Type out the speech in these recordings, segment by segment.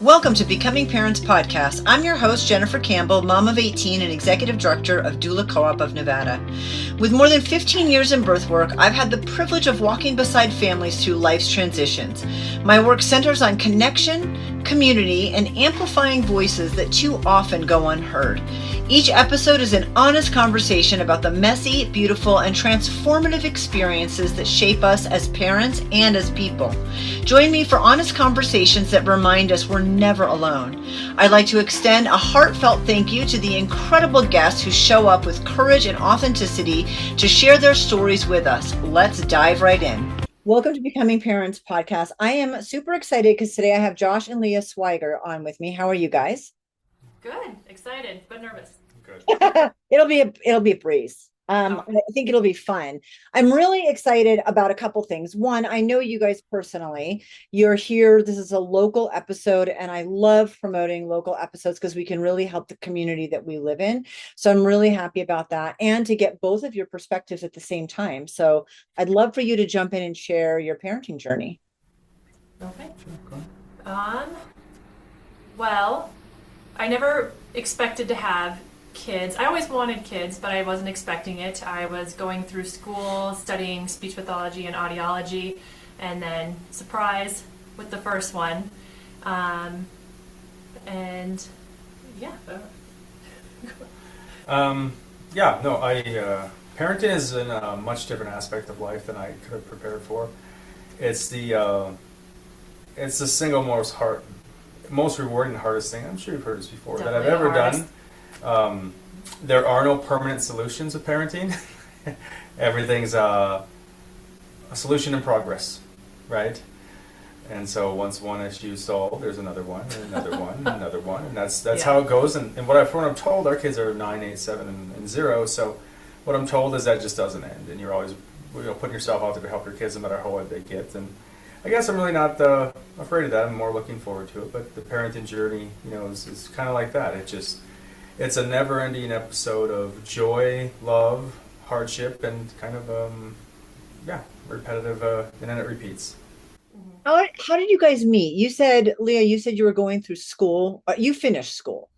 Welcome to Becoming Parents Podcast. I'm your host, Jennifer Campbell, mom of 18 and executive director of Doula Co-op of Nevada. With more than 15 years in birth work, I've had the privilege of walking beside families through life's transitions. My work centers on connection, community, and amplifying voices that too often go unheard. Each episode is an honest conversation about the messy, beautiful, and transformative experiences that shape us as parents and as people. Join me for honest conversations that remind us we're never alone. I'd like to extend a heartfelt thank you to the incredible guests who show up with courage and authenticity to share their stories with us. Let's dive right in. Welcome to Becoming Parents Podcast. I am super excited because today I have Josh and Leah Swigart on with me. How are you guys? Good, excited, but nervous. Good. It'll be a breeze. I think it'll be fun. I'm really excited about a couple things. One, I know you guys personally. You're here. This is a local episode, and I love promoting local episodes because we can really help the community that we live in. So I'm really happy about that, and to get both of your perspectives at the same time. So I'd love for you to jump in and share your parenting journey. Okay. Well, I never expected to have kids. I always wanted kids, but I wasn't expecting it. I was going through school, studying speech pathology and audiology, and then surprise with the first one. And yeah. Parenting is in a much different aspect of life than I could have prepared for. It's the single most rewarding, hardest thing. I'm sure you've heard this before. Definitely that I've ever hardest. done. There are no permanent solutions of parenting. Everything's a solution in progress, right? And so once one issue is solved, there's another one, and another one, and another one, and that's how it goes. And what I'm told, our kids are 9, 8, 7, and 0. So what I'm told is that just doesn't end, and you're always putting yourself out there to help your kids no matter how old they get. And I guess I'm really not afraid of that. I'm more looking forward to it. But the parenting journey, is kind of like that. It's a never-ending episode of joy, love, hardship, and kind of repetitive, and then it repeats. How did you guys meet? You said, Leah, you were going through school. You finished school.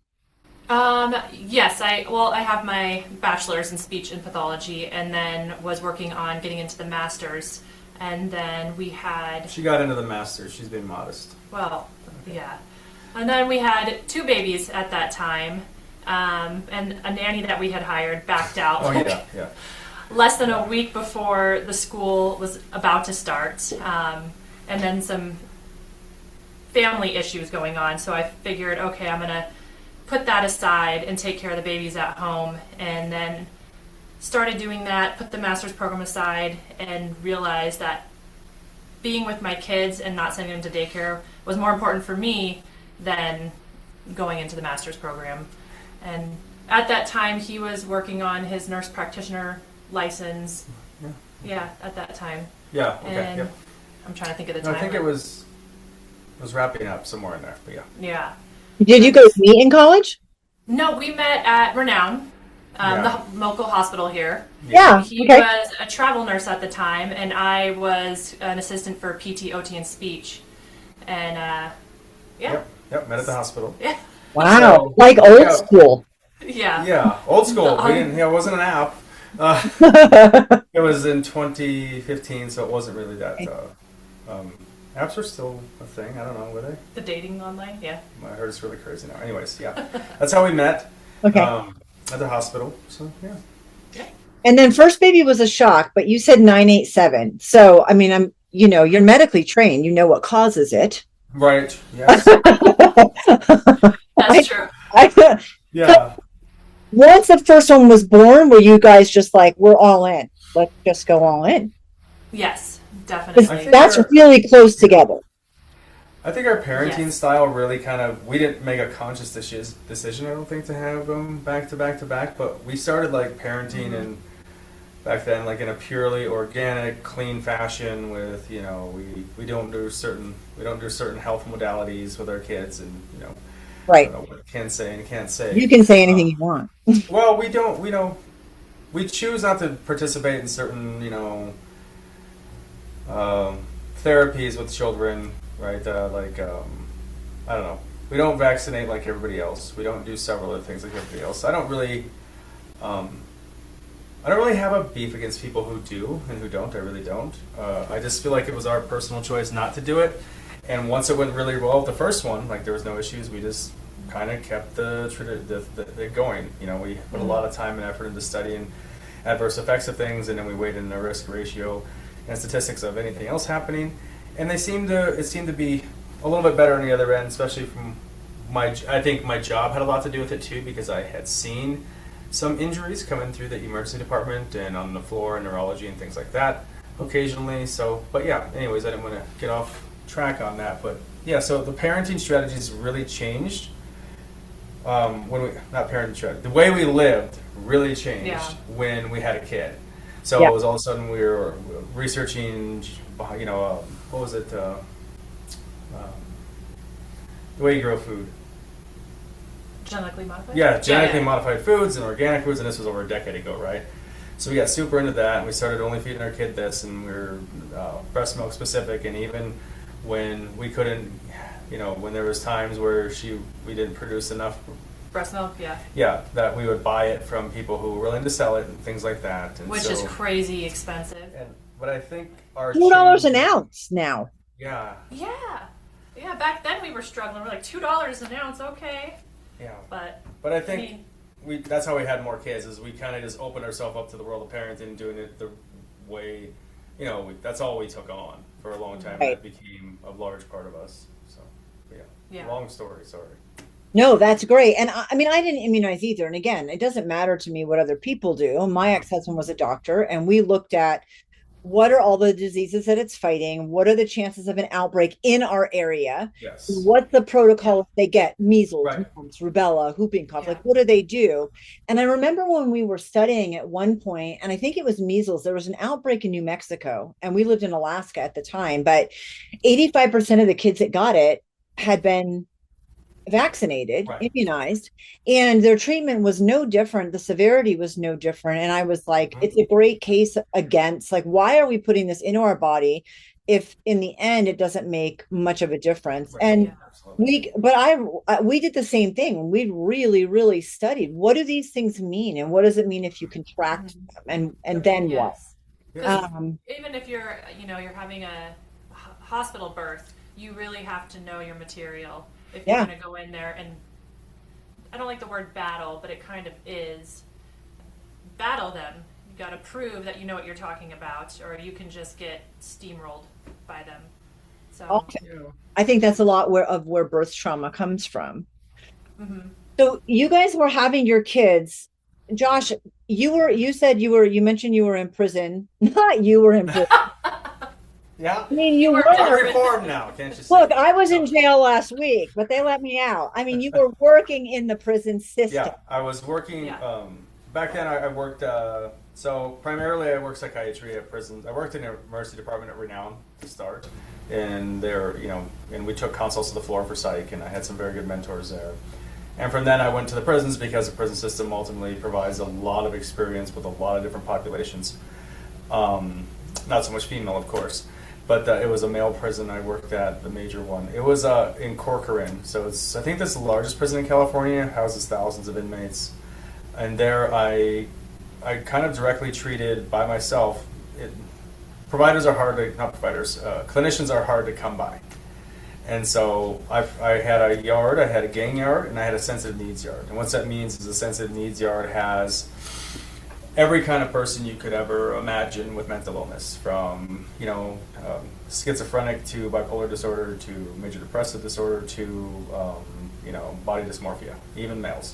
Yes, I have my bachelor's in speech and pathology, and then was working on getting into the master's, and then She got into the master's. She's being modest. Well, yeah. And then we had 2 babies at that time. And a nanny that we had hired backed out. Oh, yeah. Less than a week before the school was about to start. And then some family issues going on. So I figured, okay, I'm going to put that aside and take care of the babies at home. And then started doing that, put the master's program aside, and realized that being with my kids and not sending them to daycare was more important for me than going into the master's program. And at that time, he was working on his nurse practitioner license. Yeah, at that time. Yeah, okay. And Yeah. I'm trying to think of the time. I think it was wrapping up somewhere in there, but yeah. Yeah. Did you guys meet in college? No, we met at Reno, the local hospital here. Yeah. He was a travel nurse at the time, and I was an assistant for PT, OT, and speech. And Yep, met at the hospital. Yeah. Wow, like old school. Yeah. Yeah, old school. It wasn't an app. It was in 2015, so it wasn't really that. Apps are still a thing. I don't know, were they? The dating online, yeah. I heard it's really crazy now. Anyways, yeah, that's how we met. Okay. At the hospital. So yeah. And then first baby was a shock, but you said 987. So I mean, you're medically trained. You know what causes it. Right. Yes. That's true. Yeah. Once the first one was born, were you guys just like, we're all in? Let's just go all in. Yes, definitely. That's really close together. I think our parenting style really we didn't make a conscious decision, I don't think, to have them back to back to back, but we started like parenting and back then like in a purely organic, clean fashion with, we don't do certain health modalities with our kids, and Right. I don't know what can say and can't say. You can say anything you want. Well, we choose not to participate in certain, therapies with children, right? I don't know, We don't vaccinate like everybody else. We don't do several other things like everybody else. I don't really have a beef against people who do and who don't. I really don't. I just feel like it was our personal choice not to do it. And once it went really well, the first one, like there was no issues. We just kind of kept the going. You know, we put a lot of time and effort into studying adverse effects of things, and then we weighed in the risk ratio and statistics of anything else happening. And it seemed to be a little bit better on the other end, especially from I think my job had a lot to do with it too, because I had seen some injuries coming through the emergency department and on the floor and neurology and things like that occasionally. So, but yeah, anyways, I didn't want to get off track on that. But yeah, so the parenting strategies really changed. Not parenting strategy, the way we lived really changed when we had a kid. So it was all of a sudden we were researching, you know, what was it? The way you grow food. Genetically modified? Yeah, genetically modified foods and organic foods, and this was over a decade ago, right? So we got super into that, and we started only feeding our kid this, and we were breast milk specific, and even when we couldn't, you know, when there was times where we didn't produce enough breast milk, that we would buy it from people who were willing to sell it and things like that. And which is crazy expensive. But I think our $2 an ounce now. Yeah. Back then we were struggling. We're like $2 an ounce, okay. Yeah. But I think that's how we had more kids, is we kind of just opened ourselves up to the world of parenting and doing it the way, you know, that's all we took on for a long time. Right. And it became a large part of us. So, yeah. Long story, sorry. No, that's great. And I mean, I didn't immunize either. And again, it doesn't matter to me what other people do. My ex-husband was a doctor, and we looked at what are all the diseases that it's fighting? What are the chances of an outbreak in our area? Yes. What's the protocol if they get measles, Right. mumps, rubella, whooping cough? Like, what do they do? And I remember when we were studying at one point, and I think it was measles, there was an outbreak in New Mexico, and we lived in Alaska at the time, but 85% of the kids that got it had been vaccinated, immunized, and their treatment was no different. The severity was no different. And I was like, it's a great case against, like, why are we putting this into our body if in the end it doesn't make much of a difference? And we did the same thing. We really, really studied, what do these things mean? And what does it mean if you contract them? And then what? Even if you're having a hospital birth, you really have to know your material. If you're going to go in there, and I don't like the word battle, but it kind of is, battle them. You got to prove that you know what you're talking about, or you can just get steamrolled by them. So I think that's a lot where birth trauma comes from. Mm-hmm. So you guys were having your kids. Josh, you mentioned you were in prison. Not you were in prison. Yeah. I mean, you were reformed now, can't you see? Look, I was in jail last week, but they let me out. I mean, you were working in the prison system. Yeah, I was working. Back then, I worked. So primarily, I worked psychiatry at prisons. I worked in the emergency department at Reno to start, and there, and we took consults to the floor for psych, and I had some very good mentors there. And from then, I went to the prisons because the prison system ultimately provides a lot of experience with a lot of different populations. Not so much female, of course. But it was a male prison I worked at, the major one. It was in Corcoran. So I think that's the largest prison in California, houses thousands of inmates. And there I kind of directly treated by myself. Clinicians are hard to come by. And so I had a yard, I had a gang yard, and I had a sensitive needs yard. And what that means is a sensitive needs yard has every kind of person you could ever imagine with mental illness, from schizophrenic to bipolar disorder to major depressive disorder to body dysmorphia, even males.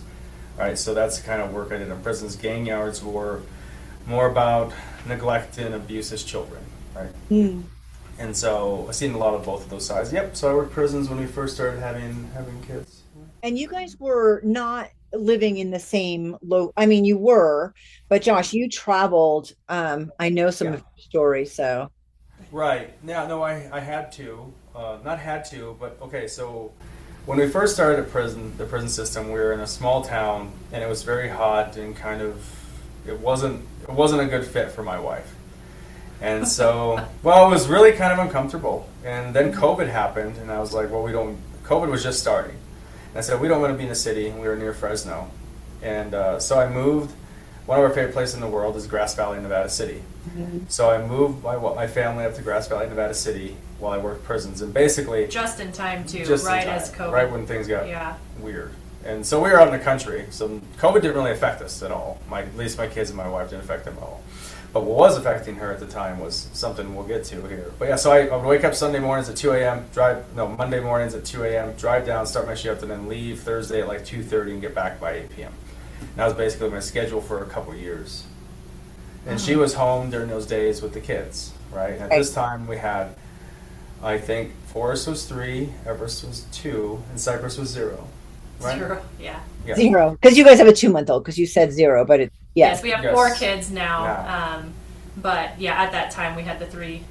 Right, so that's the kind of work I did in prisons. Gang yards were more about neglect and abuse as children, right? Mm. And so I've seen a lot of both of those sides. Yep. So I worked prisons when we first started having kids. And you guys were not living in the same you were, but Josh, you traveled. I know some of your stories, so. Right. Yeah, no, I had to. Not had to, but okay, so when we first started at the prison system, we were in a small town, and it was very hot, and kind of, it wasn't a good fit for my wife. And so, it was really kind of uncomfortable. And then COVID happened, and I was like, COVID was just starting. And I said, we don't want to be in the city, and we were near Fresno. And so I moved. One of our favorite places in the world is Grass Valley, Nevada City. So I moved my family up to Grass Valley, Nevada City while I worked prisons. And basically... Just in time, too, just right in time, as COVID. right when things got weird. And so we were out in the country, so COVID didn't really affect us at all. At least my kids and my wife didn't affect them at all. But what was affecting her at the time was something we'll get to here. But yeah, so I would wake up Sunday mornings at 2 a.m., Monday mornings at 2 a.m., drive down, start my shift, and then leave Thursday at like 2:30 and get back by 8 p.m. And that was basically my schedule for a couple of years. And she was home during those days with the kids, right? And at this time we had, I think, Forrest was 3, Everest was 2, and Cypress was 0. Right? 0, yeah. 0, because you guys have a 2-month-old, because you said 0, but it, yes, we have 4 kids now. But yeah, at that time we had the 3.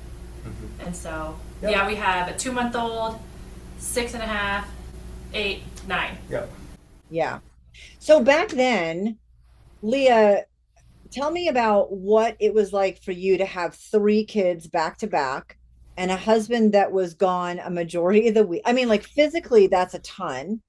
And so, we have a 2-month-old, 6.5, 8, 9. Yep. Yeah. So back then, Leah, tell me about what it was like for you to have 3 kids back to back and a husband that was gone a majority of the week. I mean, like physically, that's a ton.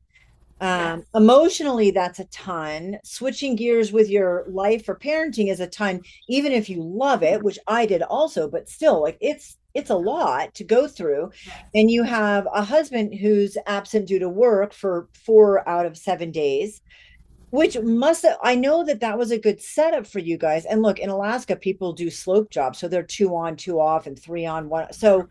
Emotionally, that's a ton. Switching gears with your life for parenting is a ton, even if you love it, which I did also, but still, like it's a lot to go through. And you have a husband who's absent due to work for 4 out of 7 days, which I know that was a good setup for you guys. And look, in Alaska, people do slope jobs. So they're 2 on, 2 off, and 3 on, 1. So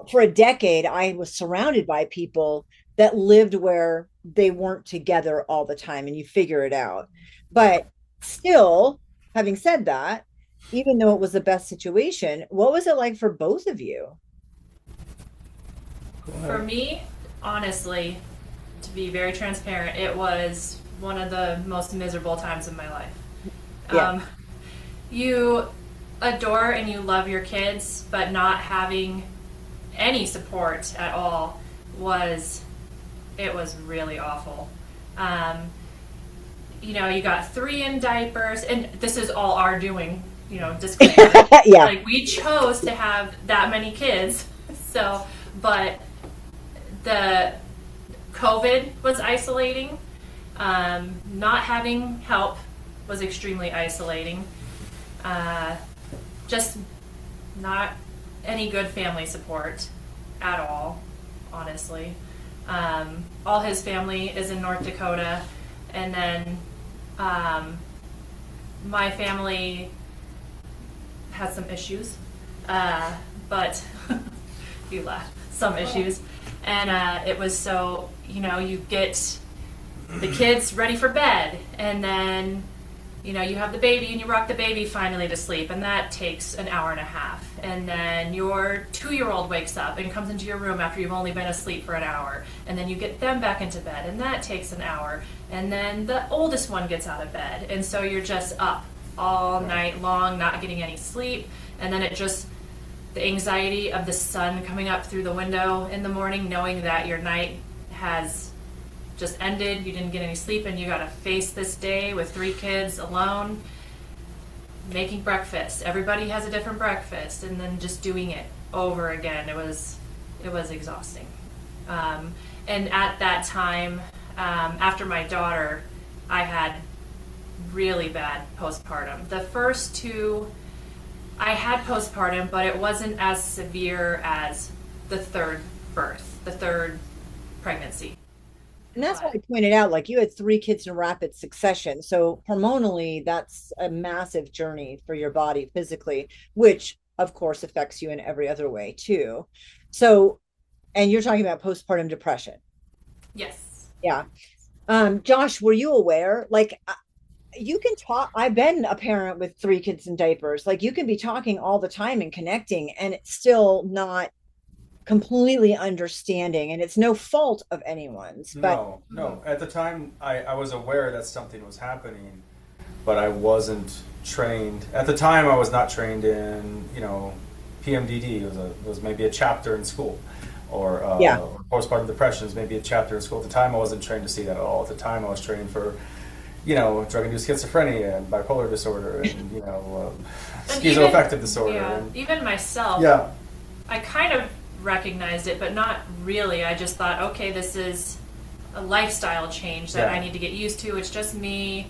for a decade, I was surrounded by people that lived where they weren't together all the time, and you figure it out. But still, having said that, even though it was the best situation, what was it like for both of you? For me, honestly, to be very transparent, it was one of the most miserable times of my life. You adore and you love your kids, but not having any support at all was really awful. You got 3 in diapers, and this is all our doing, disclaimer. Like, we chose to have that many kids. So, but the COVID was isolating. Not having help was extremely isolating. Just not any good family support at all, honestly. All his family is in North Dakota, and then my family has some issues, but you laugh, some issues. And it was so, you get the kids ready for bed, and then you have the baby and you rock the baby finally to sleep, and that takes an hour and a half. And then your 2-year-old wakes up and comes into your room after you've only been asleep for an hour, and then you get them back into bed, and that takes an hour. And then the oldest one gets out of bed, and so you're just up all night long, not getting any sleep. And then the anxiety of the sun coming up through the window in the morning, knowing that your night has just ended, you didn't get any sleep, and you got to face this day with 3 kids alone, making breakfast. Everybody has a different breakfast, and then just doing it over again. It was exhausting. And at that time, after my daughter, I had really bad postpartum. The first 2, I had postpartum, but it wasn't as severe as the 3rd birth, the 3rd pregnancy. And that's why I pointed out, like, you had 3 kids in rapid succession. So hormonally, that's a massive journey for your body physically, which of course affects you in every other way too. So, and you're talking about postpartum depression. Yes. Yeah. Josh, were you aware? Like, you can talk. I've been a parent with 3 kids in diapers. Like, you can be talking all the time and connecting, and it's still not completely understanding, and it's no fault of anyone's. But no. At the time, I was aware that something was happening, but I wasn't trained. At the time, I was not trained in, PMDD. It was maybe a chapter in school, or postpartum depression is maybe a chapter in school. At the time, I wasn't trained to see that at all. At the time, I was trained for, drug-induced schizophrenia and bipolar disorder and, schizoaffective disorder. Yeah, and, even myself. Yeah. I kind of recognized it, but not really. I just thought, okay, this is a lifestyle change that I need to get used to. It's just me.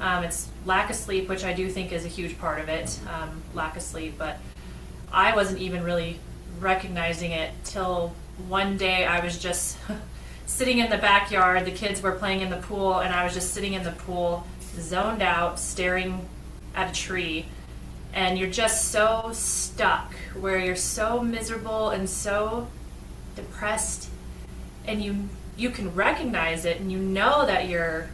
It's lack of sleep, which I do think is a huge part of it, lack of sleep. But I wasn't even really recognizing it till one day I was just sitting in the backyard. The kids were playing in the pool, and I was just sitting in the pool, zoned out, staring at a tree. And you're just so stuck, where you're so miserable and so depressed, and you can recognize it, and you know that you're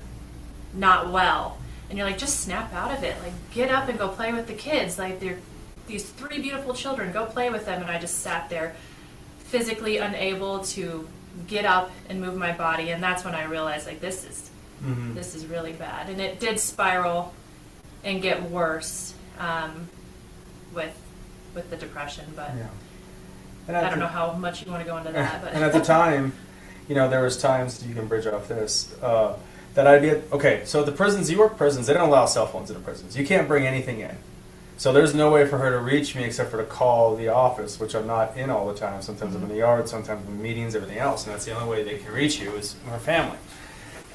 not well, and you're like, just snap out of it, like get up and go play with the kids, like they're these 3 beautiful children, go play with them. And I just sat there physically unable to get up and move my body, and that's when I realized, like, this is really bad. And it did spiral and get worse with the depression, but and I don't know how much you want to go into that. But and at the time, there was times, you can bridge off this, that I'd be okay, so the prisons, New York prisons, they don't allow cell phones in the prisons. You can't bring anything in. So there's no way for her to reach me except for to call the office, which I'm not in all the time. Sometimes I'm in the yard, sometimes I'm in meetings, everything else, and that's the only way they can reach you is her family.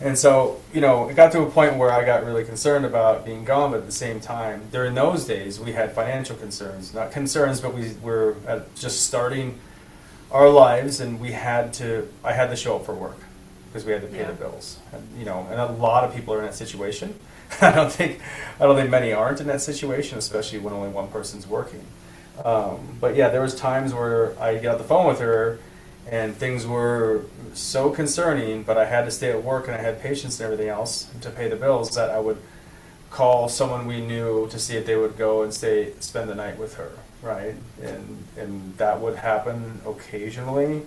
And so, it got to a point where I got really concerned about being gone, but at the same time, during those days, we had financial concerns. Not concerns, but we were just starting our lives, and I had to show up for work because we had to pay the bills. And a lot of people are in that situation. I don't think many aren't in that situation, especially when only one person's working. But yeah, there was times where I got the phone with her, and things were so concerning, but I had to stay at work, and I had patients and everything else to pay the bills, that I would call someone we knew to see if they would go and spend the night with her, right? And that would happen occasionally.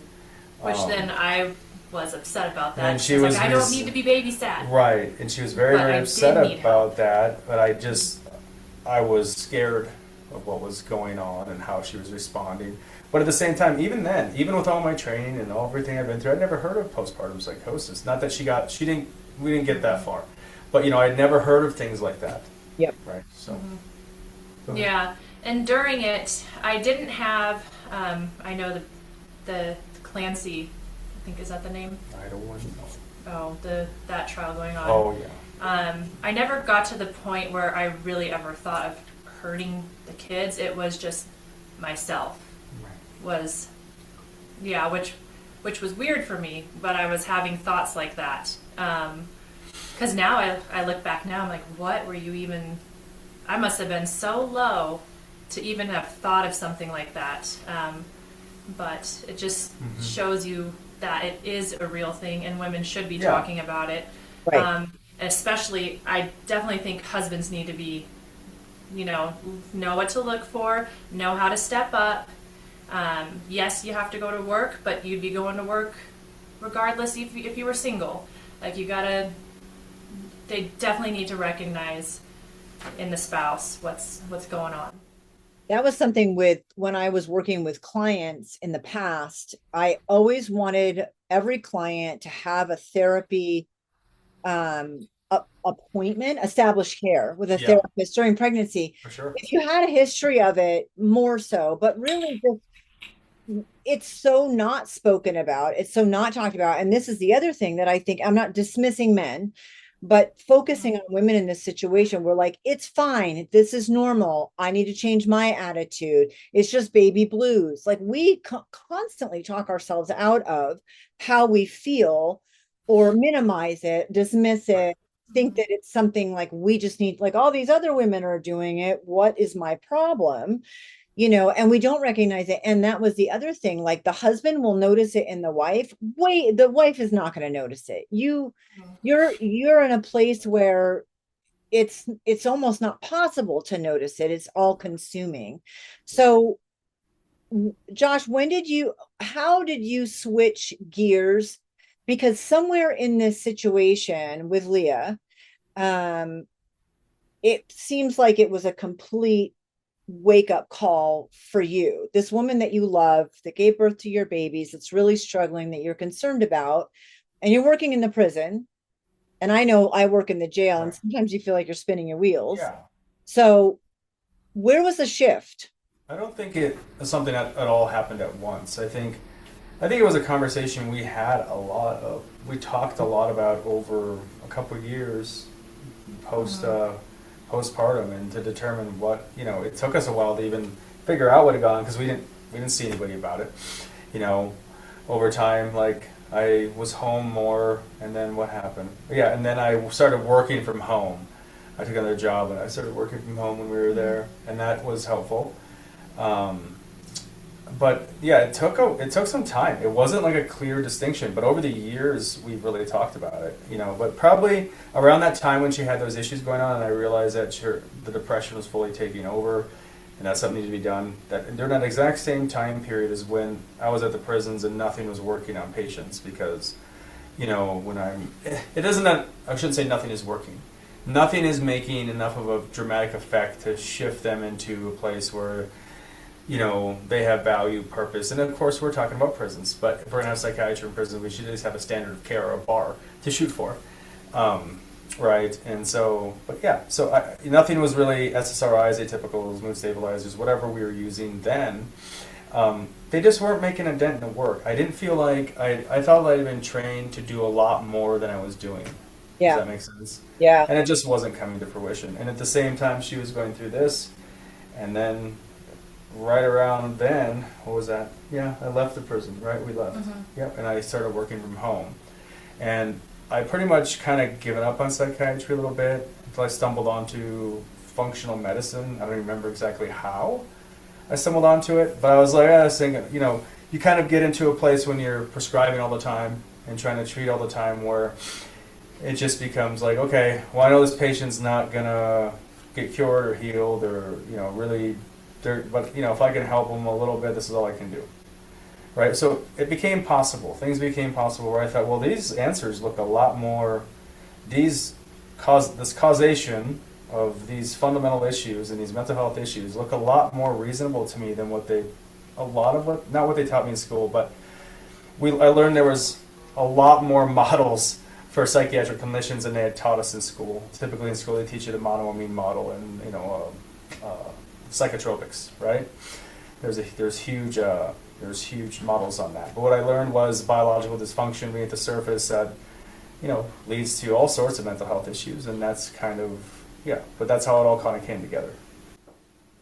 Which then I was upset about that. And she was like, I don't need to be babysat. Right, and she was very, very upset about that, but I was scared of what was going on and how she was responding. But at the same time, even then, even with all my training and everything I've been through, I'd never heard of postpartum psychosis. Not that we didn't get that far. But, I'd never heard of things like that. Yep. Right, so. Yeah, and during it, I didn't have, I know the Clancy, I think, is that the name? I don't want to know. Oh, that trial going on. Oh, yeah. I never got to the point where I really ever thought of hurting the kids. It was just myself. Right. Which was weird for me, but I was having thoughts like that. Because now I look back now, I'm like, what were you even... I must have been so low to even have thought of something like that. But it just shows you that it is a real thing, and women should be talking about it. Right. Especially, I definitely think husbands need to be, know what to look for, know how to step up. Yes, you have to go to work, but you'd be going to work regardless if you were single. Like, they definitely need to recognize in the spouse what's going on. That was something when I was working with clients in the past, I always wanted every client to have a therapy appointment, established care with a therapist during pregnancy. For sure. If you had a history of it, more so, but really it's so not spoken about. It's so not talked about. And this is the other thing that I think, I'm not dismissing men, but focusing on women in this situation, we're like, it's fine. This is normal. I need to change my attitude. It's just baby blues. Like, we constantly talk ourselves out of how we feel, or minimize it, dismiss it, think that it's something like we just need, like all these other women are doing it. What is my problem? And we don't recognize it. And that was the other thing. Like, the husband will notice it in the wife. Wait, the wife is not going to notice it. You're in a place where it's almost not possible to notice it. It's all consuming. So, Josh, how did you switch gears? Because somewhere in this situation with Leah, it seems like it was a complete wake-up call for you. This woman that you love, that gave birth to your babies, that's really struggling, that you're concerned about, and you're working in the prison. And I know I work in the jail, and sometimes you feel like you're spinning your wheels. Yeah. So where was the shift? I don't think it was something that at all happened at once. I think it was a conversation we had a lot of we talked a lot about over a couple of years postpartum, and to determine what, it took us a while to even figure out what had gone, because we didn't see anybody about it. Over time, like, I was home more, and then what happened? Yeah, and then I started working from home. I took another job, and I started working from home when we were there, and that was helpful. But yeah, it took some time. It wasn't like a clear distinction, but over the years we've really talked about it. But probably around that time when she had those issues going on, and I realized that the depression was fully taking over, and that something needed to be done. That during that exact same time period is when I was at the prisons and nothing was working on patients, because it isn't that, I shouldn't say nothing is working. Nothing is making enough of a dramatic effect to shift them into a place where they have value, purpose. And of course, we're talking about prisons, but if we're going to have psychiatry in prison, we should at least have a standard of care or a bar to shoot for. Right? And so, but yeah, so nothing was really SSRIs, atypicals, mood stabilizers, whatever we were using then. They just weren't making a dent in the work. I didn't feel like, I felt like I'd been trained to do a lot more than I was doing. Yeah. Does that make sense? Yeah. And it just wasn't coming to fruition. And at the same time, she was going through this, and then right around then, what was that? Yeah, I left the prison, right? We left. Mm-hmm. Yep, and I started working from home. And I pretty much kind of given up on psychiatry a little bit until I stumbled onto functional medicine. I don't even remember exactly how I stumbled onto it, but I was like, I was thinking, you kind of get into a place when you're prescribing all the time and trying to treat all the time where it just becomes like, okay, well, I know this patient's not gonna get cured or healed or, really, but, if I can help them a little bit, this is all I can do. Right? So it became possible. Things became possible where I thought, well, these answers look a lot more, this causation of these fundamental issues and these mental health issues look a lot more reasonable to me than not what they taught me in school, but I learned there was a lot more models for psychiatric clinicians than they had taught us in school. Typically in school they teach you the monoamine model and psychotropics, right? There's huge models on that. But what I learned was biological dysfunction beneath the surface that leads to all sorts of mental health issues, and that's kind of but that's how it all kind of came together.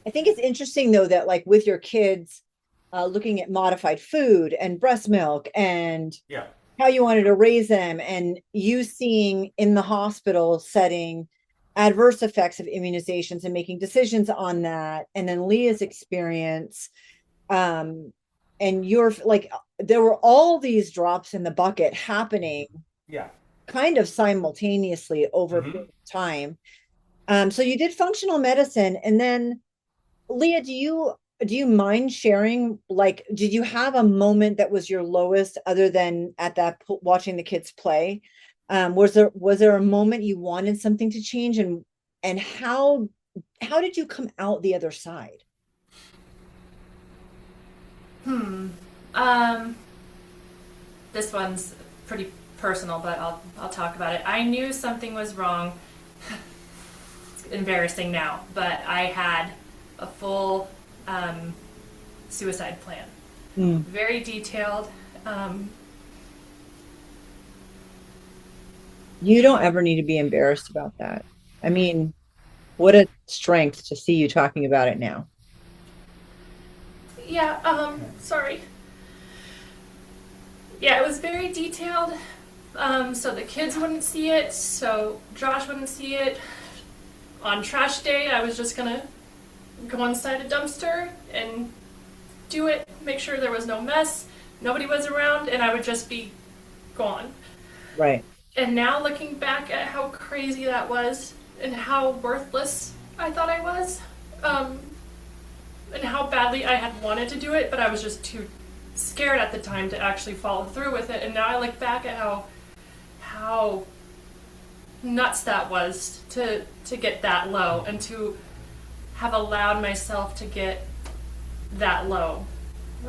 I think it's interesting though that like with your kids, looking at modified food and breast milk and how you wanted to raise them, and you seeing in the hospital setting adverse effects of immunizations and making decisions on that, and then Leah's experience, and you're like, there were all these drops in the bucket happening kind of simultaneously over a period of time. So you did functional medicine, and then Leah, do you mind sharing, like, did you have a moment that was your lowest other than at that watching the kids play? Was there a moment you wanted something to change, and how did you come out the other side? This one's pretty personal, but I'll talk about it. I knew something was wrong. It's embarrassing now, but I had a full suicide plan. Very detailed. You don't ever need to be embarrassed about that. I mean, what a strength to see you talking about it now. Yeah, sorry. Yeah, it was very detailed. So the kids wouldn't see it, so Josh wouldn't see it. On trash day, I was just gonna go inside a dumpster and do it, make sure there was no mess, nobody was around, and I would just be gone. Right. And now looking back at how crazy that was and how worthless I thought I was, and how badly I had wanted to do it, but I was just too scared at the time to actually follow through with it. And now I look back at how nuts that was to get that low and to have allowed myself to get that low.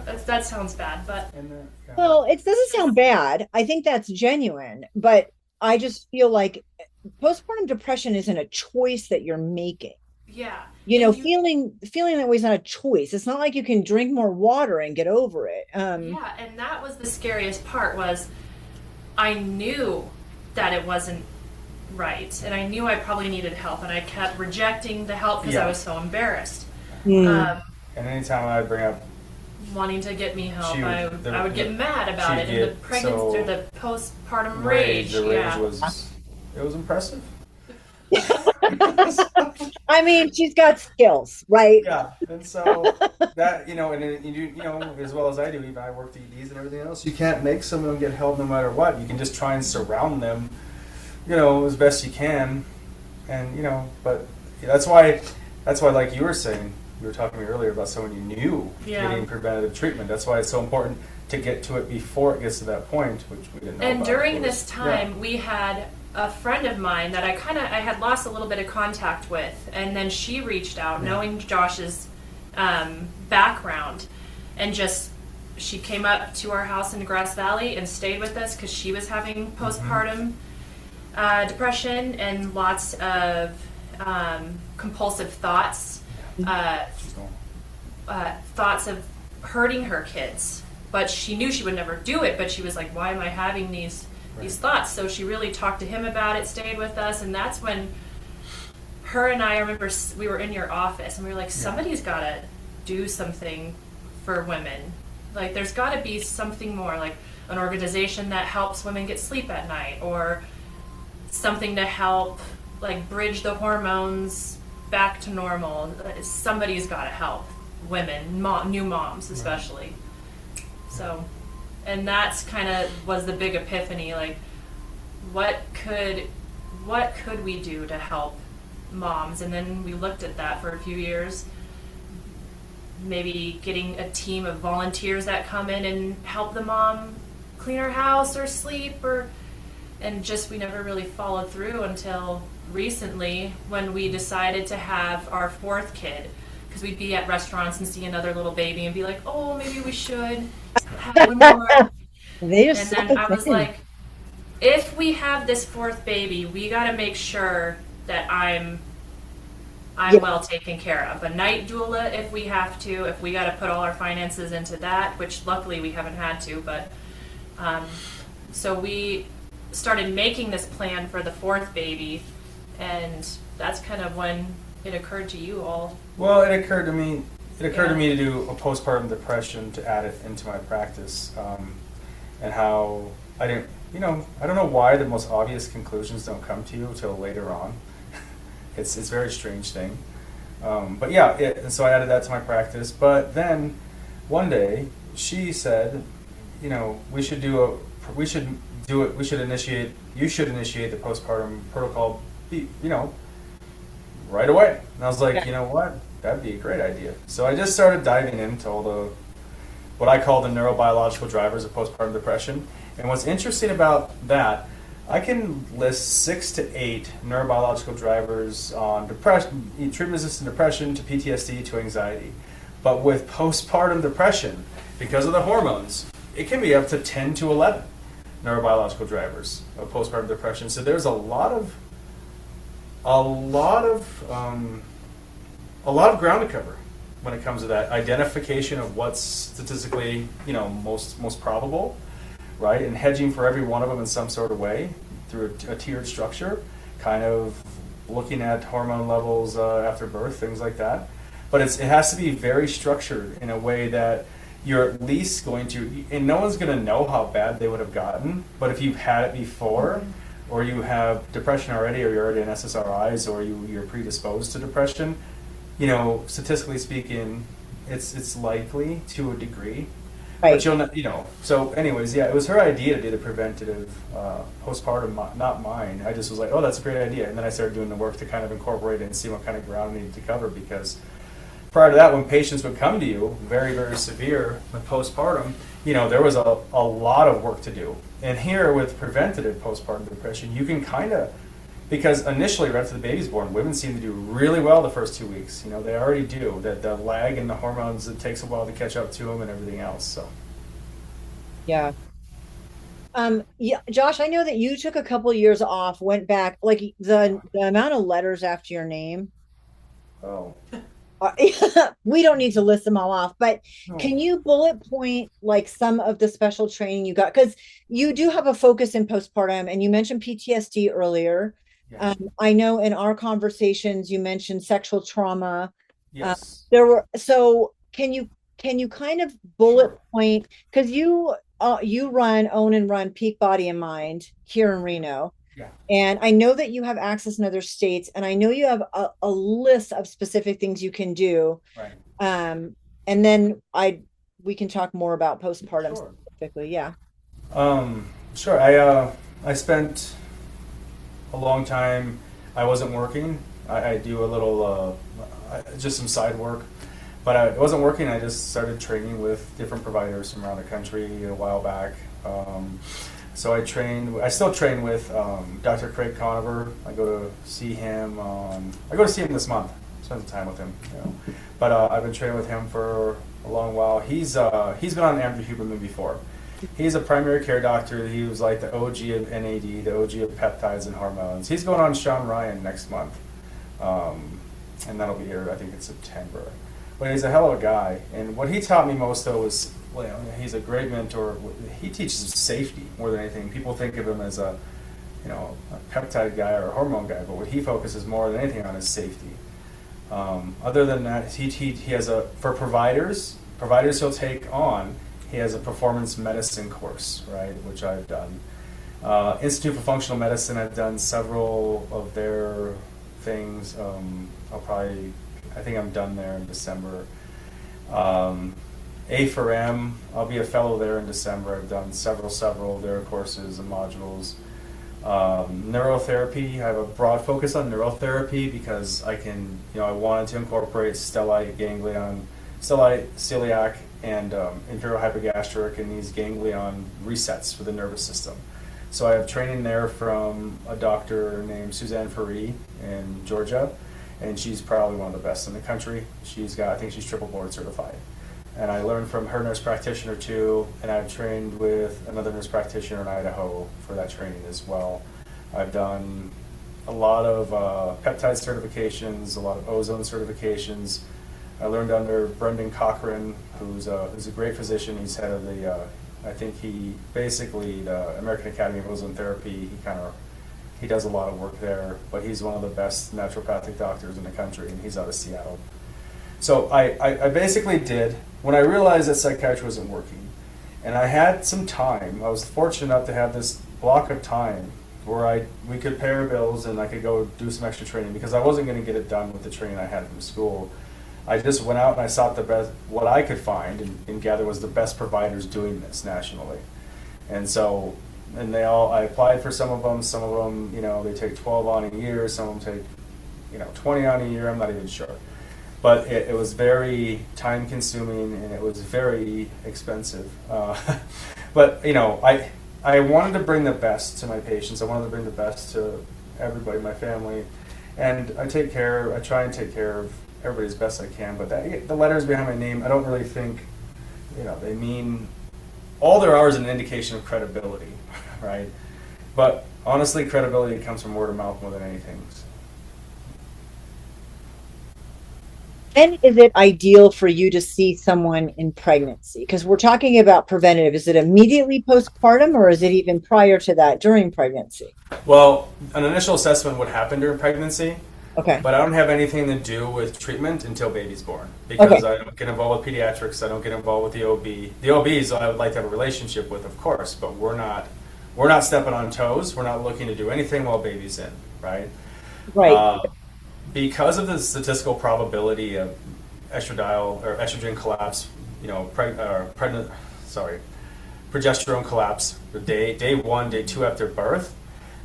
That sounds bad, but well, it doesn't sound bad. I think that's genuine, but I just feel like postpartum depression isn't a choice that you're making. Yeah. Feeling that way is not a choice. It's not like you can drink more water and get over it. Yeah, and that was the scariest part, was I knew that it wasn't right, and I knew I probably needed help, and I kept rejecting the help because I Yeah. was so embarrassed. Mm. Um, And anytime I bring up, Wanting to get me help, she would, I would get mad about it, she'd and the get pregnancy or so the postpartum rage. rage. The rage Yeah. was, it was impressive. I mean, she's got skills, right? Yeah, and so that, and then as well as I do, even I work the EDs and everything else. You can't make someone get help no matter what. You can just try and surround them, as best you can, and but that's why, like you were saying, you were talking to me earlier about someone you knew Yeah. getting preventative treatment. That's why it's so important to get to it before it gets to that point, which we didn't know And about, during of this course. time, we had a friend of mine that I had lost a little bit of contact with, and then she reached out, knowing Josh's background, and she came up to our house in Grass Valley and stayed with us because she was having postpartum depression and lots of compulsive thoughts, So, thoughts of hurting her kids. But she knew she would never do it, but she was like, why am I having these thoughts? So she really talked to him about it, stayed with us, and that's when her and I remember we were in your office and we were like, somebody's got to do something for women. Like, there's got to be something more, like an organization that helps women get sleep at night, or something to help like bridge the hormones back to normal. Somebody's got to help women, new moms especially. So, and that's kind of was the big epiphany, like what could we do to help moms? And then we looked at that for a few years, maybe getting a team of volunteers that come in and help the mom clean her house or sleep, and just we never really followed through until recently when we decided to have our fourth kid, because we'd be at restaurants and see another little baby and be like, oh, maybe we should have one more. They And just then I was like, if we have this fourth baby, we got to make sure that I'm Yeah. well taken care of. A night doula if we have to, if we got to put all our finances into that, which luckily we haven't had to, but so we started making this plan for the fourth baby, and that's kind of when it occurred to you all. well, it occurred to me. To do a postpartum depression, to add it into my practice, and how I didn't. I don't know why the most obvious conclusions don't come to you until later on. It's a very strange thing. But yeah, and so I added that to my practice. But then one day she said, we should initiate. You should initiate the postpartum protocol. Right away. And I was like, you know what? That'd be a great idea. So I just started diving into all what I call the neurobiological drivers of postpartum depression. And what's interesting about that, I can list 6 to 8 neurobiological drivers on depression, treatment-resistant depression, to PTSD, to anxiety. But with postpartum depression, because of the hormones, it can be up to 10 to 11 neurobiological drivers of postpartum depression. So there's a lot of ground to cover when it comes to that identification of what's statistically, most probable, right? And hedging for every one of them in some sort of way through a tiered structure, kind of looking at hormone levels after birth, things like that. But it has to be very structured in a way that you're at least going to, and no one's going to know how bad they would have gotten, but if you've had it before, or you have depression already, or you're already in SSRIs, or you're predisposed to depression, statistically speaking, it's likely to a degree. Right. But you'll not, so anyways, yeah, it was her idea to do the preventative postpartum, not mine. I just was like, oh, that's a great idea. And then I started doing the work to kind of incorporate it and see what kind of ground I needed to cover, because prior to that, when patients would come to you, very, very severe with postpartum, there was a lot of work to do. And here with preventative postpartum depression, you can kind of, because initially right after the baby's born, women seem to do really well the first 2 weeks. They already do. That the lag in the hormones, it takes a while to catch up to them and everything else. So Yeah. Yeah, Josh, I know that you took a couple years off, went back, like the amount of letters after your name. oh, We don't need to list them all off, but No. can you bullet point like some of the special training you got? Because you do have a focus in postpartum, and you mentioned PTSD earlier. Yeah. I know in our conversations you mentioned sexual trauma. Uh, Yes. there were so can you kind of bullet Sure. point because you run own and run Peak Body and Mind here in Reno. Yeah. And I know that you have access in other states, and I know you have a list of specific things you can do. Right. Um, and then we can talk more about postpartum Sure. specifically. Yeah. Sure. I spent a long time. I wasn't working. I do a little just some side work, but I wasn't working. I just started training with different providers from around the country a while back. So I still train with Dr. Craig Conover. I go to see him. I go to see him this month. Spend some time with him. You know. But I've been training with him for a long while. He's been on Andrew Huberman before. He's a primary care doctor. He was like the OG of NAD, the OG of peptides and hormones. He's going on Sean Ryan next month, and that'll be here I think in September. But he's a hell of a guy, and what he taught me most though was, you know, he's a great mentor. He teaches safety more than anything. People think of him as a peptide guy or a hormone guy, but what he focuses more than anything on is safety. Other than that, he has for providers he'll take on. He has a performance medicine course, right, which I've done. Institute for Functional Medicine, I've done several of their things. I think I'm done there in December. A4M, I'll be a fellow there in December. I've done several of their courses and modules. Neurotherapy, I have a broad focus on neurotherapy because I wanted to incorporate stellate ganglion, stellate celiac, and inferior hypogastric and these ganglion resets for the nervous system. So I have training there from a doctor named Suzanne Faree in Georgia, and she's probably one of the best in the country. I think she's triple board certified. And I learned from her nurse practitioner too, and I've trained with another nurse practitioner in Idaho for that training as well. I've done a lot of peptide certifications, a lot of ozone certifications. I learned under Brendan Cochran, who's a great physician. He's head of the, the American Academy of Ozone Therapy. He does a lot of work there, but he's one of the best naturopathic doctors in the country, and he's out of Seattle. So I basically did, when I realized that psychiatry wasn't working, and I had some time, I was fortunate enough to have this block of time where we could pay our bills and I could go do some extra training because I wasn't going to get it done with the training I had from school. I just went out and I sought the best, what I could find and gather was the best providers doing this nationally. And so, I applied for some of them, they take 12 on a year, some of them take, 20 on a year, I'm not even sure. But it was very time consuming and it was very expensive. But, I wanted to bring the best to my patients. I wanted to bring the best to everybody, my family. And I try and take care of everybody as best I can, but the letters behind my name, I don't really think, they mean, all there are is an indication of credibility, right? But honestly, credibility comes from word of mouth more than anything. When is it ideal for you to see someone in pregnancy? Because we're talking about preventative. Is it immediately postpartum or is it even prior to that during pregnancy? Well, an initial assessment would happen during pregnancy. Okay. But I don't have anything to do with treatment until baby's born because Okay. I don't get involved with pediatrics. I don't get involved with the OB. The OBs I would like to have a relationship with, of course, but we're not stepping on toes. We're not looking to do anything while baby's in, right? Right. Because of the statistical probability of estradiol or estrogen collapse, progesterone collapse, day 1, day 2 after birth.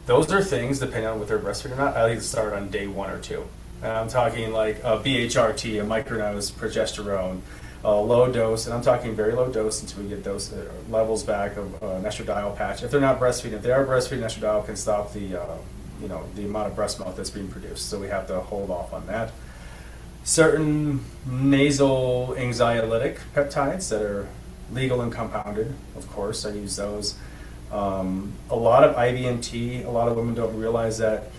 Those are things, depending on what they're breastfeeding or not, I like to start on day 1 or 2. And I'm talking like a BHRT, a micronose progesterone, a low dose, and I'm talking very low dose until we get those levels back of an estradiol patch. If they're not breastfeeding, if they are breastfeeding, estradiol can stop the amount of breast milk that's being produced. So we have to hold off on that. Certain nasal anxiolytic peptides that are legal and compounded, of course, I use those. A lot of IVMT, a lot of women don't realize that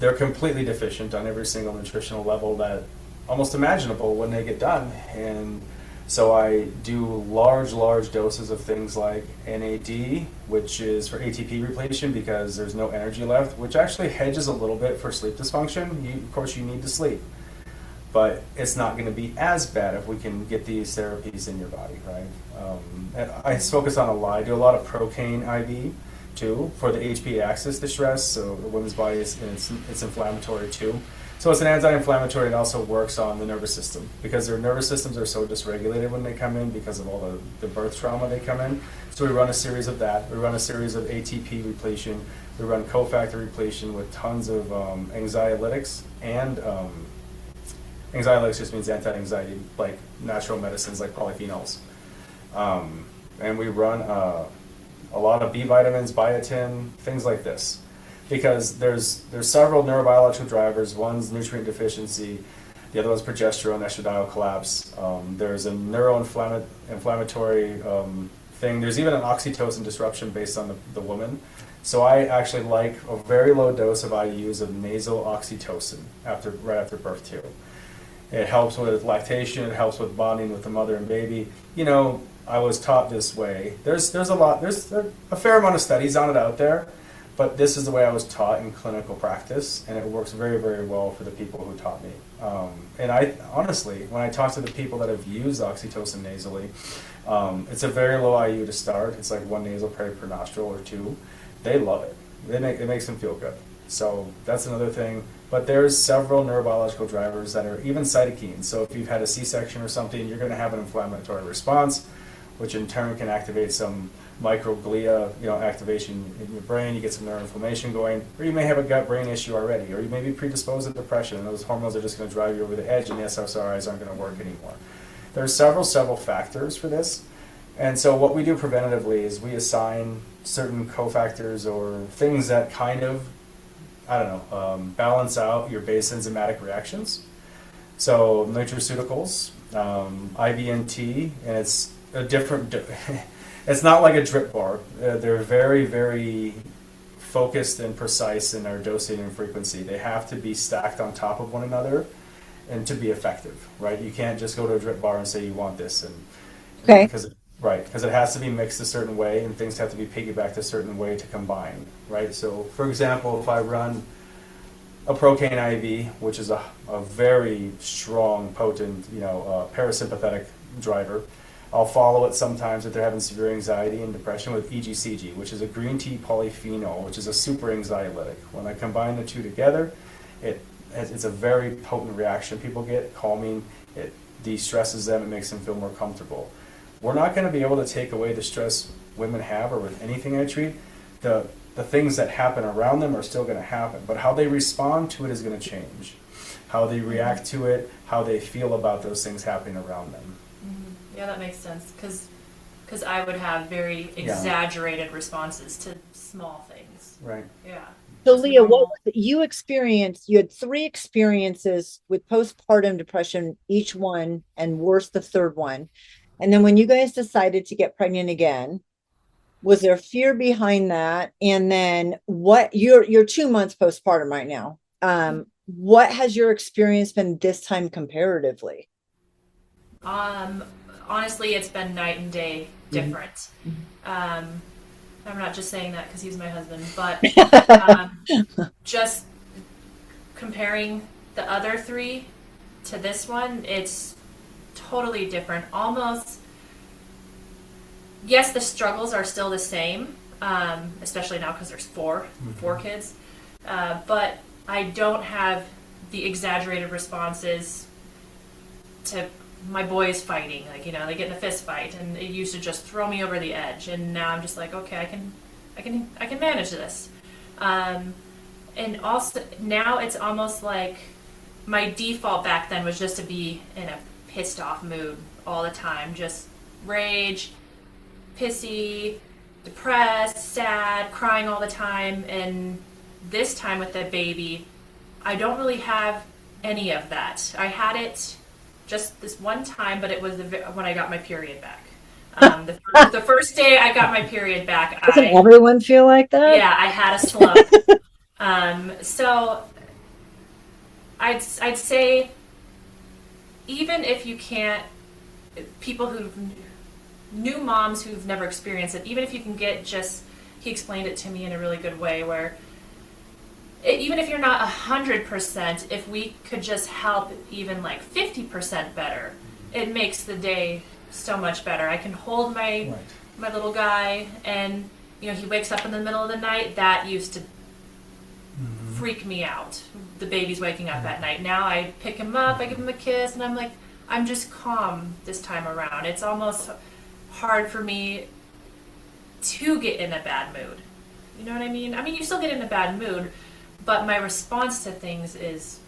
they're completely deficient on every single nutritional level that almost imaginable when they get done. And so I do large doses of things like NAD, which is for ATP repletion because there's no energy left, which actually hedges a little bit for sleep dysfunction. Of course, you need to sleep, but it's not going to be as bad if we can get these therapies in your body, right? And I focus on I do a lot of Procaine IV too for the HPA axis distress. So the women's body it's inflammatory too. So it's an anti-inflammatory and also works on the nervous system because their nervous systems are so dysregulated when they come in because of all the birth trauma they come in. So we run a series of that. We run a series of ATP repletion. We run cofactor repletion with tons of anxiolytics and anxiolytics just means anti-anxiety, like natural medicines like polyphenols. And we run a lot of B vitamins, biotin, things like this. Because there's several neurobiological drivers. One's nutrient deficiency, the other one's progesterone, estradiol collapse. There's a neuroinflammatory thing. There's even an oxytocin disruption based on the woman. So I actually like a very low dose of IUs of nasal oxytocin right after birth too. It helps with lactation. It helps with bonding with the mother and baby. You know, I was taught this way. There's a fair amount of studies on it out there. But this is the way I was taught in clinical practice, and it works very, very well for the people who taught me. And I honestly, when I talk to the people that have used oxytocin nasally, it's a very low IU to start. It's like 1 nasal spray per nostril or 2. They love it. It makes them feel good. So that's another thing. But there's several neurobiological drivers that are even cytokines. So if you've had a C-section or something, you're going to have an inflammatory response, which in turn can activate some microglia, activation in your brain. You get some neuroinflammation going, or you may have a gut-brain issue already, or you may be predisposed to depression, and those hormones are just going to drive you over the edge, and the SSRIs aren't going to work anymore. There are several factors for this, and so what we do preventatively is we assign certain cofactors or things that kind of, balance out your base enzymatic reactions. So nutraceuticals, IBNT, and it's a different. It's not like a drip bar. They're very, very focused and precise in their dosing and frequency. They have to be stacked on top of one another and to be effective, right? You can't just go to a drip bar and say you want this. Because it has to be mixed a certain way and things have to be piggybacked a certain way to combine, right? So, for example, if I run a Procaine IV, which is a very strong, potent, parasympathetic driver, I'll follow it sometimes if they're having severe anxiety and depression with EGCG, which is a green tea polyphenol, which is a super anxiolytic. When I combine the two together, it's a very potent reaction people get, calming, it de-stresses them, it makes them feel more comfortable. We're not going to be able to take away the stress women have or with anything I treat. The things that happen around them are still going to happen, but how they respond to it is going to change. How they react to it, how they feel about those things happening around them. Yeah, that makes sense, because I would have very exaggerated responses to small things. Right. Yeah. So Leah, what was it you experienced? You had 3 experiences with postpartum depression, each one, and worse the third one. And then when you guys decided to get pregnant again, was there fear behind that? And then you're 2 months postpartum right now. What has your experience been this time comparatively? Honestly, it's been night and day different. I'm not just saying that because he's my husband, but just comparing the other 3 to this one, it's totally different. Almost, yes, the struggles are still the same, especially now because there's 4 kids, but I don't have the exaggerated responses to my boys fighting, they get in a fist fight, and it used to just throw me over the edge. And now I'm just like, okay, I can manage this. And also now it's almost like my default back then was just to be in a pissed off mood all the time, just rage, pissy, depressed, sad, crying all the time. And this time with the baby, I don't really have any of that. I had it just this one time, but it was when I got my period back. The first day I got my period back, Doesn't everyone feel like that? Yeah, I had a slump. So I'd say even if you can't, people who've new moms who've never experienced it, even if you can get just, he explained it to me in a really good way where even if you're not 100%, if we could just help even like 50% better, it makes the day so much better. I can hold my little guy, and you know, he wakes up in the middle of the night. That used to freak me out. The baby's waking up at night. Now I pick him up, I give him a kiss, and I'm like, I'm just calm this time around. It's almost hard for me to get in a bad mood. You know what I mean? I mean, you still get in a bad mood, but my response to things is,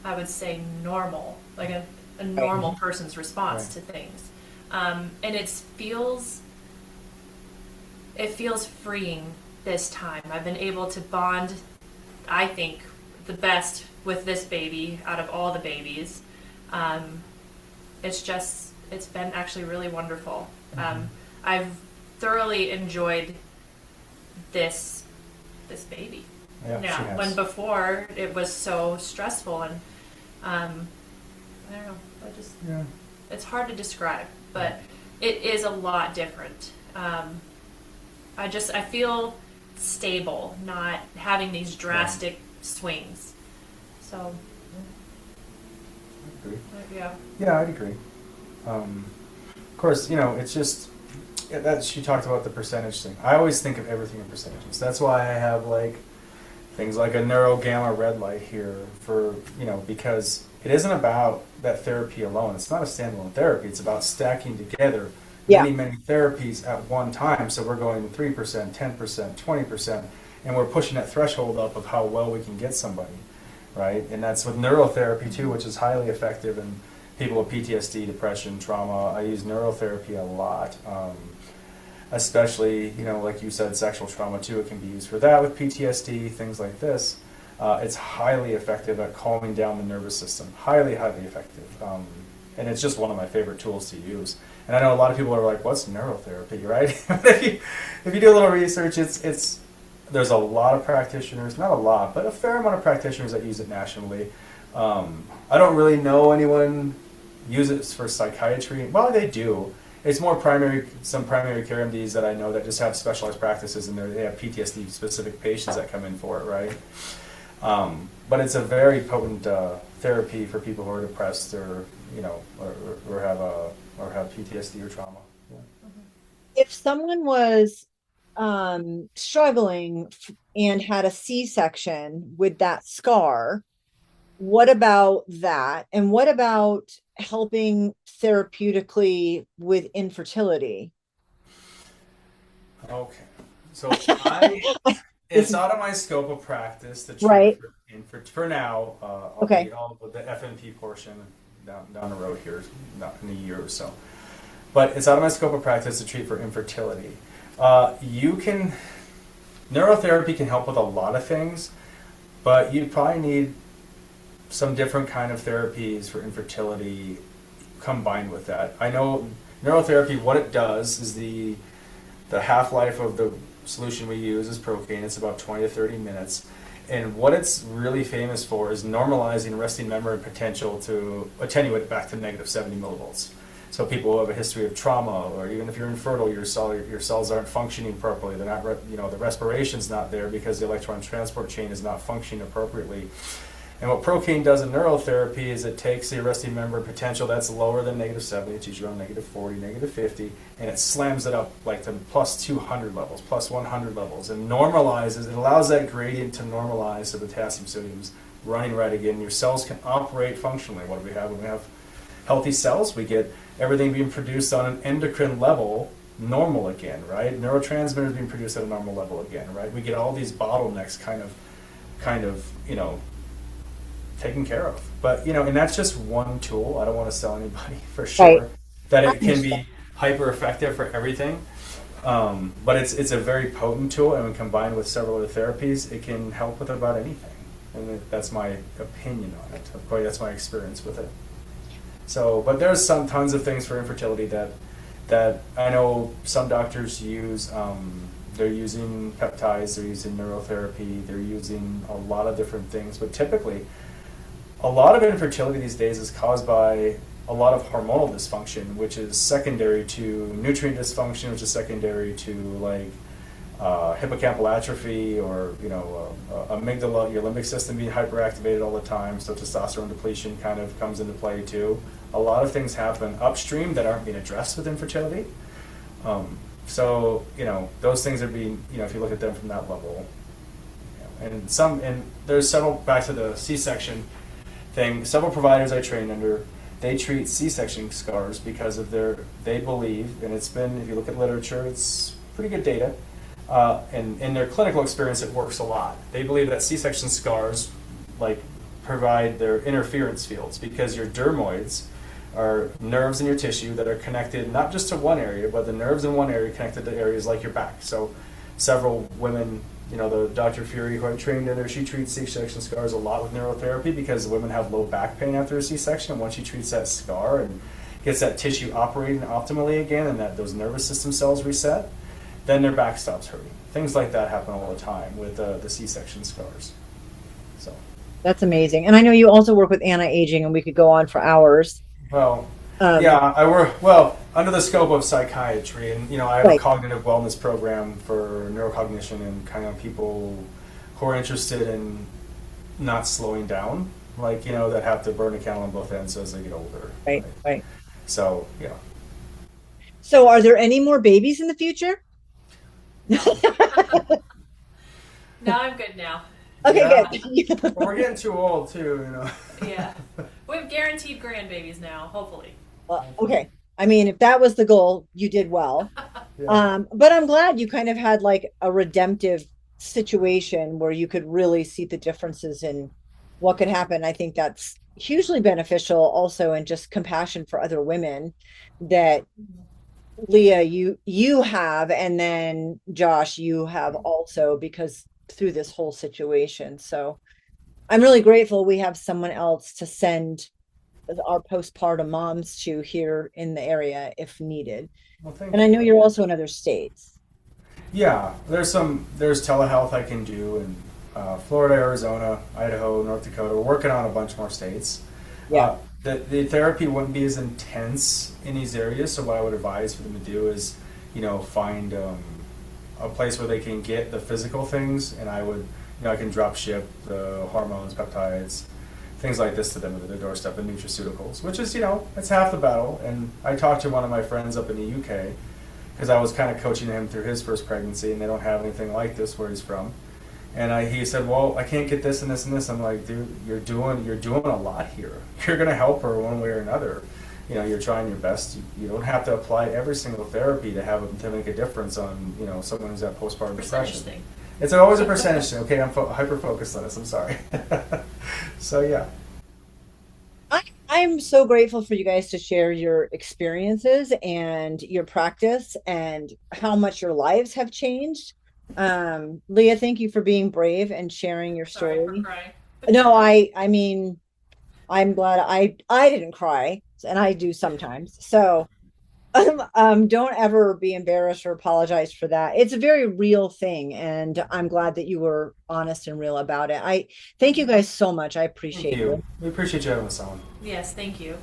I would say, normal, like a normal person's response to things. And it feels freeing this time. I've been able to bond, I think, the best with this baby out of all the babies. It's been actually really wonderful. I've thoroughly enjoyed this baby. Yeah, when before it was so stressful, and I don't know, it's hard to describe, but it is a lot different. I feel stable, not having these drastic swings. So I agree. Yeah. Yeah, I'd agree. Of course, you know, it's just that she talked about the percentage thing. I always think of everything in percentages. That's why I have like things like a neuro gamma red light here for, you know, because it isn't about that therapy alone. It's not a standalone therapy. It's about stacking together many therapies at one time. So we're going 3%, 10%, 20%, and we're pushing that threshold up of how well we can get somebody, right? And that's with neurotherapy too, which is highly effective in people with PTSD, depression, trauma. I use neurotherapy a lot, especially, you know, like you said, sexual trauma too. It can be used for that with PTSD, things like this. It's highly effective at calming down the nervous system. Highly, highly effective. And it's just one of my favorite tools to use. And I know a lot of people are like, what's neurotherapy, right? if you do a little research, there's a lot of practitioners, not a lot, but a fair amount of practitioners that use it nationally. I don't really know anyone use it for psychiatry. Well, they do. It's more some primary care MDs that I know that just have specialized practices, and they have PTSD specific patients that come in for it, right? But it's a very potent therapy for people who are depressed or, you know, or have PTSD or trauma. Yeah. If someone was struggling and had a C-section with that scar, what about that? And what about helping therapeutically with infertility? Okay. So it's out of my scope of practice to treat Right. for now. I'll with the FNP portion down the road here, not in a year or so. But it's out of my scope of practice to treat for infertility. Neurotherapy can help with a lot of things, but you probably need some different kind of therapies for infertility combined with that. I know neurotherapy, what it does is the half-life of the solution we use is procaine. It's about 20 to 30 minutes. And what it's really famous for is normalizing resting membrane potential to attenuate it back to negative 70 millivolts. So people who have a history of trauma, or even if you're infertile, your cells aren't functioning properly. They're not, the respiration's not there because the electron transport chain is not functioning appropriately. And what procaine does in neurotherapy is it takes the resting membrane potential that's lower than negative 70, it's usually around negative 40, negative 50, and it slams it up like to plus 200 levels, plus 100 levels, and normalizes, it allows that gradient to normalize so the potassium sodium's running right again. Your cells can operate functionally. What do we have? When we have healthy cells, we get everything being produced on an endocrine level normal again, right? Neurotransmitters being produced at a normal level again, right? We get all these bottlenecks kind of, taken care of. But, and that's just one tool. I don't want to sell anybody for sure that it can be hyper effective for everything. But it's a very potent tool, and when combined with several other therapies, it can help with about anything. And that's my opinion on it. Of course, that's my experience with it. So, but there's tons of things for infertility that I know some doctors use. They're using peptides, they're using neurotherapy, they're using a lot of different things. But typically, a lot of infertility these days is caused by a lot of hormonal dysfunction, which is secondary to nutrient dysfunction, which is secondary to like hippocampal atrophy, or amygdala, your limbic system being hyperactivated all the time. So testosterone depletion kind of comes into play too. A lot of things happen upstream that aren't being addressed with infertility. So those things are being, if you look at them from that level, and there's several, back to the C-section thing, several providers I trained under, they treat C-section scars because of they believe, and it's been, if you look at literature, it's pretty good data, and in their clinical experience, it works a lot. They believe that C-section scars provide their interference fields, because your dermoids are nerves in your tissue that are connected not just to one area, but the nerves in one area connected to areas like your back. So several women, the Dr. Fury who I trained under, she treats C-section scars a lot with neurotherapy, because women have low back pain after a C-section. Once she treats that scar and gets that tissue operating optimally again, and that those nervous system cells reset, then their back stops hurting. Things like that happen all the time with the C-section scars. So that's amazing. And I know you also work with anti-aging, and we could go on for hours. Well, I work under the scope of psychiatry, and I have a cognitive wellness program for neurocognition and kind of people who are interested in not slowing down, that have to burn a candle on both ends as they get older. Right. So So, are there any more babies in the future? No, I'm good now. Okay, good. Well, we're getting too old too, Yeah, we have guaranteed grandbabies now, hopefully. Okay. I mean, if that was the goal, you did well. Yeah. But I'm glad you kind of had a redemptive situation where you could really see the differences in what could happen. I think that's hugely beneficial also, in just compassion for other women that Leah, you have, and then Josh, you have also, because through this whole situation. So I'm really grateful we have someone else to send our postpartum moms to here in the area if needed. Well, thank and you. I know you're also in other states. Yeah, there's telehealth I can do in Florida, Arizona, Idaho, North Dakota. We're working on a bunch more states. Yeah. The therapy wouldn't be as intense in these areas, so what I would advise for them to do is, find a place where they can get the physical things, and I can drop ship the hormones, peptides, things like this to them at their doorstep, and nutraceuticals, which is, it's half the battle. And I talked to one of my friends up in the UK, because I was kind of coaching him through his first pregnancy, and they don't have anything like this where he's from. And he said, well, I can't get this and this and this. I'm like, dude, you're doing a lot here. You're going to help her one way or another. You're trying your best. You don't have to apply every single therapy to make a difference on, someone who's at postpartum depression. Thing. It's always a percentage thing. Okay, I'm hyper-focused on this. I'm sorry. So, yeah. I'm so grateful for you guys to share your experiences and your practice and how much your lives have changed. Leah, thank you for being brave and sharing your story. Sorry for crying. No, I mean, I'm glad I didn't cry, and I do sometimes. So don't ever be embarrassed or apologize for that. It's a very real thing, and I'm glad that you were honest and real about it. I thank you guys so much. I appreciate Thank you. it. We appreciate you having us on. Yes, thank you.